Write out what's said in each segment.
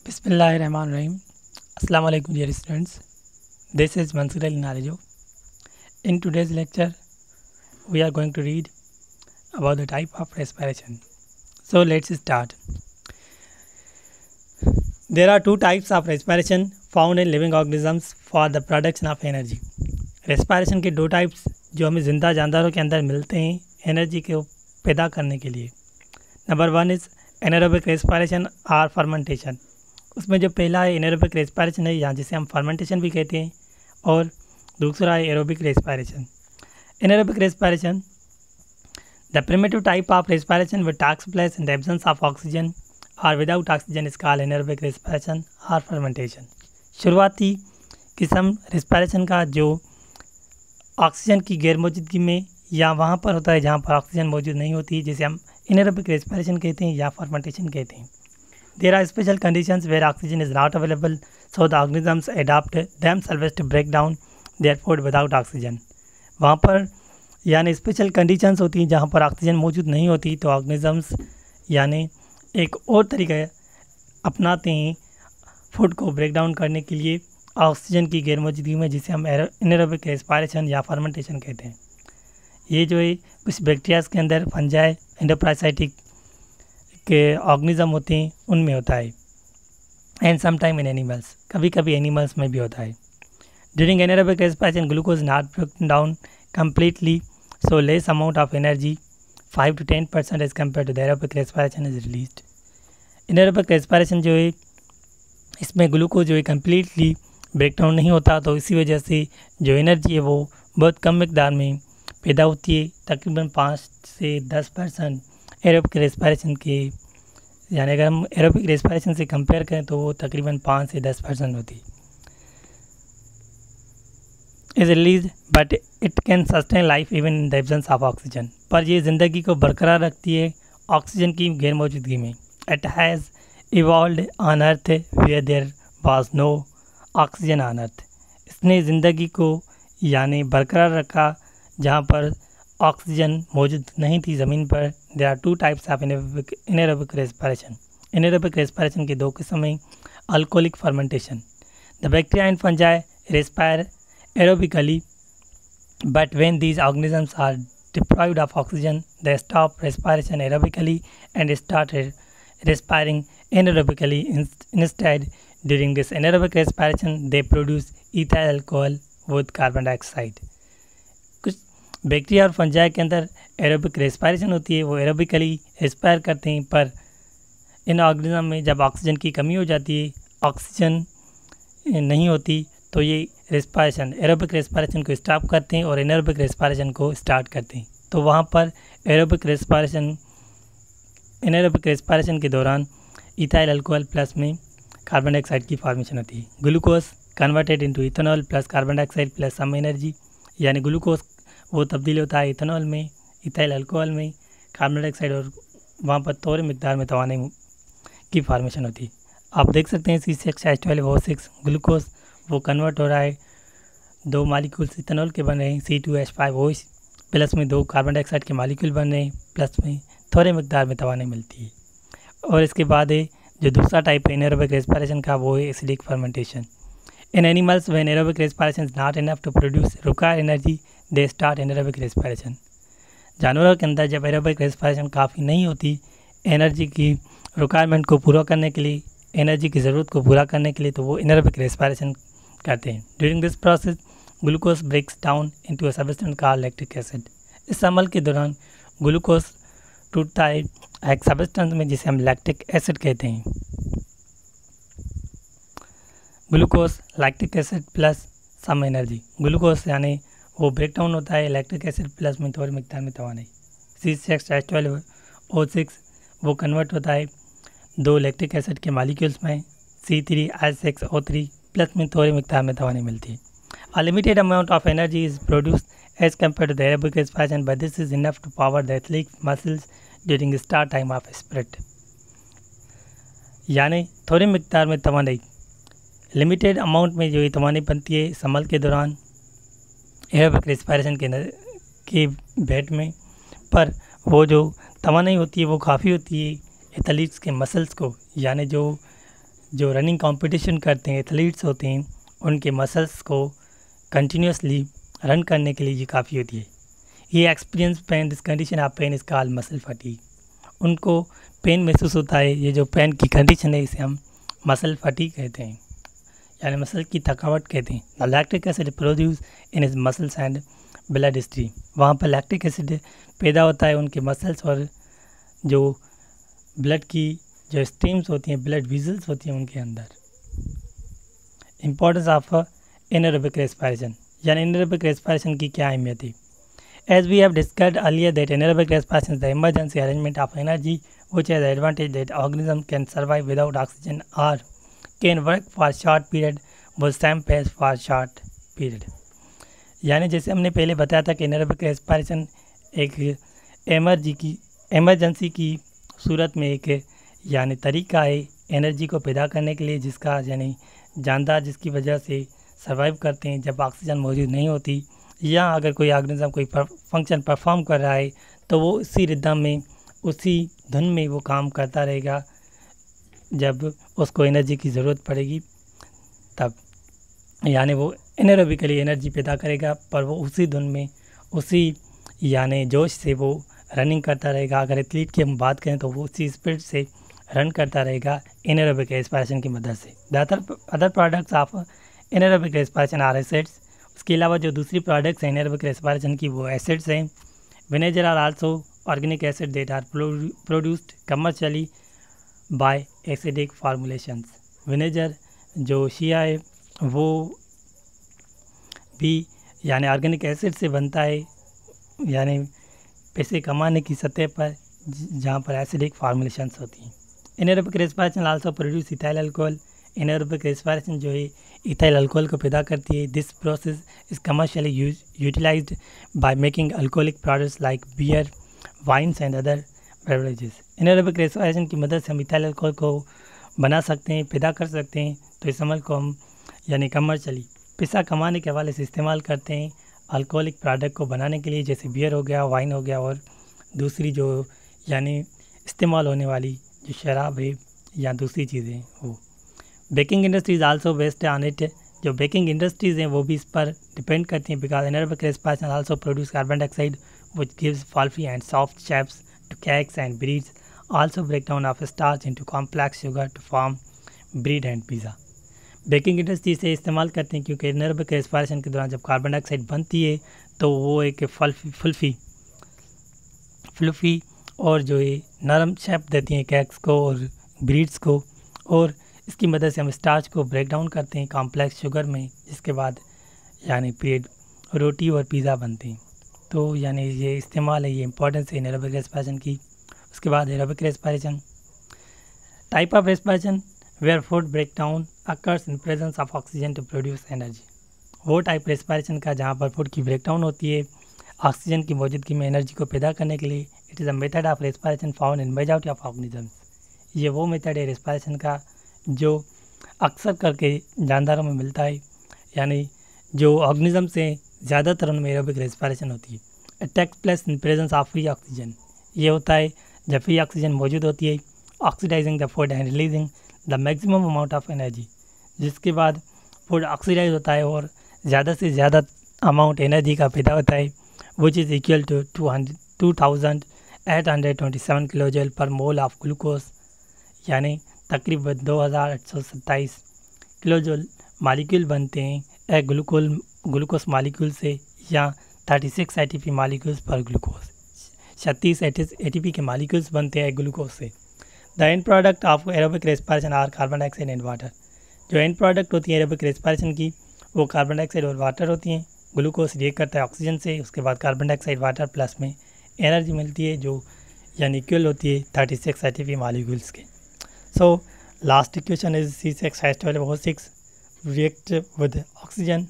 Bismillahirrahmanirrahim. Assalamu alaikum dear students. This is Mansur Ali Narijo. In today's lecture, we are going to read about the type of respiration. So let's start. There are two types of respiration found in living organisms for the production of energy. Respiration के दो types जो हमें जिंदा जानदारों के अंदर मिलते हैं energy को पैदा करने के लिए. नंबर 1 इज़ एनारोबिक रेस्पिरेशन और फर्मेंटेशन. उसमें जो पहला है एनारोबिक रेस्पिरेशन है यहाँ जिसे हम फर्मेंटेशन भी कहते हैं और दूसरा है aerobic respiration. Anaerobic respiration the primitive type of respiration which takes place in the absence of oxygen और without oxygen is called anaerobic respiration और फर्मेंटेशन. शुरुआती किस्म रेस्पिरेशन का जो ऑक्सीजन की गैर मौजूदगी में या वहाँ पर होता है जहाँ पर ऑक्सीजन मौजूद नहीं होती जिसे हम एनारोबिक रेस्पिरेशन कहते हैं या फर्मेंटेशन कहते हैं. There are special conditions where oxygen is not available, so the organisms adapt themselves to break down their food without oxygen. वहाँ पर यानी स्पेशल कंडीशंस होती हैं जहाँ पर ऑक्सीजन मौजूद नहीं होती तो ऑर्गेनिजम्स यानी एक और तरीका अपनाते हैं फूड को ब्रेक डाउन करने के लिए ऑक्सीजन की गैर मौजूदगी में जिसे हम एनारोबिक रेस्पिरेशन या फर्मेंटेशन कहते हैं. ये जो है कुछ बैक्टीरियाज के अंदर फंजाई एंडोपैरासाइटिक के ऑर्गेनिज्म होते हैं उनमें होता है एंड समटाइम इन एनिमल्स कभी कभी एनिमल्स में भी होता है. During anaerobic respiration glucose not broken down completely so less amount of energy 5 to 10% as compare to the aerobic respiration is released. Anaerobic respiration जो है इसमें ग्लूकोज जो है कम्प्लीटली ब्रेक डाउन नहीं होता तो इसी वजह से जो एनर्जी है वो बहुत कम मकदार में पैदा होती है. तकरीबन 5 से 10% एरोबिक रेस्पिरेशन के यानी अगर हम एरोबिक रेस्पिरेशन से कंपेयर करें तो वो तकरीबन 5 से 10% होती is release but it can sustain life even in the absence of oxygen. पर ये ज़िंदगी को बरकरार रखती है ऑक्सीजन की गैर मौजूदगी में. It has evolved on earth where there was no oxygen on earth. इसने ज़िंदगी को यानी बरकरार रखा जहाँ पर ऑक्सीजन मौजूद नहीं थी ज़मीन पर. There are two types of anaerobic respiration. Anaerobic respiration के दो किस्म हैं. Alcoholic fermentation the bacteria and fungi respire aerobically but when these organisms are deprived of oxygen they stop respiration aerobically and start respiring anaerobically. Instead during this anaerobic respiration they produce ethyl alcohol with carbon dioxide. Bacteria और fungi के अंदर aerobic respiration होती है वो aerobically respire करते हैं पर इन organism में जब ऑक्सीजन की कमी हो जाती है ऑक्सीजन नहीं होती तो ये रेस्पिरेशन एरोबिक रेस्पिरेशन को स्टॉप करते हैं और एनारोबिक रेस्पिरेशन को स्टार्ट करते हैं. तो वहाँ पर एरोबिक रेस्पिरेशन के दौरान इथाइल अल्कोहल प्लस में कार्बन डाइऑक्साइड की फॉर्मेशन होती है. Glucose converted into ethanol plus carbon dioxide plus some energy यानी ग्लूकोज वो तब्दील होता है इथेनॉल में इथाइल अल्कोहल में कार्बन डाइऑक्साइड और वहाँ पर थोड़े मिकदार में तवाने की फॉर्मेशन होती है. आप देख सकते हैं C6H12O6 ग्लूकोज वो कन्वर्ट हो रहा है. 2 मालिक्यूल्स इथेनॉल के बन रहे हैं C2H5OH प्लस में 2 कार्बन डाइऑक्साइड के मालिक्यूल बन रहे हैं प्लस में थोड़े मिकदार में तवाने मिलती है. और इसके बाद है जो दूसरा टाइप है एनारोबिक रेस्पिरेशन का वो है acidic fermentation. In animals when aerobic respiration is not enough to produce required energy they start anaerobic respiration. जानवरों के अंदर जब एरोबिक रेस्पिरेशन काफ़ी नहीं होती एनर्जी की रिक्वायरमेंट को पूरा करने के लिए एनर्जी की ज़रूरत को पूरा करने के लिए तो वो एनारोबिक रेस्पिरेशन करते हैं. During this process glucose breaks down into a substance called lactic acid. इस अमल के दौरान ग्लूकोज टूटता है एक सब्सटेंस में जिसे हम लैक्टिक एसिड कहते हैं. Glucose lactic acid plus some energy. Glucose यानी वो ब्रेक डाउन होता है लैक्टिक एसिड प्लस में थोड़ी मिकदार में तवानाई. C6H12O6 वो कन्वर्ट होता है 2 लैक्टिक एसिड के मालिक्यूल्स में C3H6O3 प्लस में थोड़ी मिकदार में तवानाई मिलती है. A limited amount of energy is produced as compared to the aerobic respiration, but this is enough to power the athletic muscles during the start time of sprint. यानी थोड़ी मिकदार में तवानाई limited amount में जो ये तवानाई बनती है समल के दौरान एरोबिक रेस्पिरेशन के बेट में पर वो जो तवानाई होती है वो काफ़ी होती है एथलीट्स के मसल्स को यानी जो जो रनिंग कंपटीशन करते हैं एथलीट्स होते हैं उनके मसल्स को कंटिन्यूसली रन करने के लिए ये काफ़ी होती है। ये experience pain, this condition of pain is called muscle fatigue. उनको पेन महसूस होता है, ये जो पेन की कंडीशन है इसे हम मसल फटीग कहते हैं, यानी मसल की थकावट कहते हैं। The lactic acid produce in his muscles and blood stream, वहाँ पर लैक्टिक एसिड पैदा होता है उनके मसल्स और जो ब्लड की जो स्ट्रीम्स होती हैं, ब्लड विजल्स होती हैं उनके अंदर। इम्पोर्टेंस ऑफ एनारोबिक रेस्पिरेशन, यानी एनारोबिक रेस्पिरेशन की क्या अहमियत है। As we have discussed earlier that anaerobic respiration is the emergency arrangement of energy which has the advantage that organism can survive without oxygen or can work for short period but same pace for short period। यानी जैसे हमने पहले बताया था कि anaerobic respiration एक emergency की सूरत में एक यानी तरीका है एनर्जी को पैदा करने के लिए, जिसका यानी जानदार जिसकी वजह से सर्वाइव करते हैं जब ऑक्सीजन मौजूद नहीं होती, या अगर कोई ऑर्गेनिज्म कोई फंक्शन परफॉर्म कर रहा है तो वो उसी रिदम में उसी धुन में वो काम करता रहेगा। जब उसको एनर्जी की ज़रूरत पड़ेगी तब यानी वो एनारोबिकली एनर्जी पैदा करेगा, पर वो उसी धुन में उसी यानी जोश से वो रनिंग करता रहेगा। अगर एथलीट की हम बात करें तो वो उसी स्पीड से रन करता रहेगा एनारोबिक रेस्पिरेशन की मदद से। The other products of anaerobic respiration are acids, उसके अलावा जो दूसरी प्रोडक्ट्स हैं एनारोबिक रेस्पिरेशन की वो एसिड्स हैं। Vinegar are also organic acid that are produced commercially by acidic formulations। Vinegar जो शिया है वो भी यानी ऑर्गेनिक एसिड से बनता है, यानी पैसे कमाने की सतह पर जहाँ पर एसिडिक फार्मुलेशंस होती हैं। Anaerobic respiration also produce ethyl alcohol, anaerobic respiration जो है इथाइल अल्कोहल को पैदा करती है। This process is commercially utilized by making alcoholic products like beer, wines and other beverages. Anaerobic respiration की मदद से हम इथाइल अल्कोहल को बना सकते हैं, पैदा कर सकते हैं। तो इस अमल को हम यानी कमर्शियली पैसा कमाने के हवाले से इस्तेमाल करते हैं अल्कोहलिक प्रोडक्ट को बनाने के लिए, जैसे बियर हो गया, वाइन हो गया और दूसरी जो यानी इस्तेमाल होने वाली जो शराब है या दूसरी चीज़ें वो। Baking industries also based on it, जो बेकिंग इंडस्ट्रीज़ हैं वो भी इस पर डिपेंड करती हैं, because anaerobic respiration also produce carbon dioxide which gives fluffy and soft shapes to cakes and breads, also breakdown of starch into complex sugar to form bread and pizza। Baking industry से इस्तेमाल करते हैं क्योंकि anaerobic respiration के दौरान जब carbon dioxide बनती है तो वो एक फ्लफी और जो है नरम शेप देती हैं केक्स को और ब्रीड्स को, और इसकी मदद से हम स्टार्च को ब्रेक डाउन करते हैं कॉम्प्लेक्स शुगर में, जिसके बाद यानी ब्रेड, रोटी और पिज़्ज़ा बनते हैं। तो यानी ये इस्तेमाल है, ये इंपॉर्टेंस है एनारोबिक रेस्पिरेशन की। उसके बाद aerobic respiration, type of respiration where food break down occurs in presence of oxygen to produce energy. वो टाइप रेस्पिरेशन का जहाँ पर फूड की ब्रेक डाउन होती है ऑक्सीजन की मौजूदगी में एनर्जी को पैदा करने के लिए। It is a method of respiration found in majority of organisms. ये वो मेथड है रेस्पिरेशन का जो अक्सर करके जानदारों में मिलता है, यानी जो ऑर्गेनिज्म से ज़्यादातर उनमें एरोबिक रेस्पिरेशन होती है। It takes place in presence of free oxygen, ये होता है जब फ्री ऑक्सीजन मौजूद होती है, oxidizing the food and releasing the maximum amount of energy, जिसके बाद फूड ऑक्सीडाइज होता है और ज़्यादा से ज़्यादा अमाउंट एनर्जी का पैदा होता है, which is equal to 2827 kilojoule per mole of glucose, यानी तकरीबन 2827 किलोजूल मालिक्यूल बनते हैं एक ग्लूकोज मालिक्यूल से, या 36 ATP molecules per glucose, 36 ATP के मालिक्यूल्स बनते हैं ग्लूकोज से। The end product of aerobic respiration are carbon dioxide and water. जो एंड प्रोडक्ट होती है एरोबिक रेस्पिरेशन की वो कार्बन डाइऑक्साइड और वाटर होती हैं। ग्लूकोज रिएक्ट करता है ऑक्सीजन से, उसके बाद कार्बन डाइऑक्साइड वाटर प्लस में एनर्जी मिलती है जो यानी इक्वल होती है 36 ATP मालिक्यूल्स के। So last equation is C6H12O6 react with oxygen,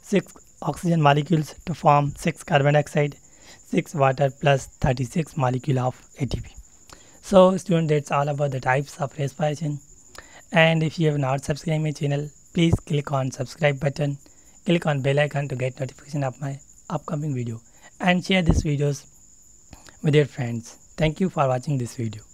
6 oxygen molecules to form 6 carbon dioxide, 6 water plus 36 molecule of ATP. So student, that's all about the types of respiration, and if you have not subscribed my channel, please click on subscribe button, click on bell icon to get notification of my upcoming video, and share these videos with your friends. Thank you for watching this video.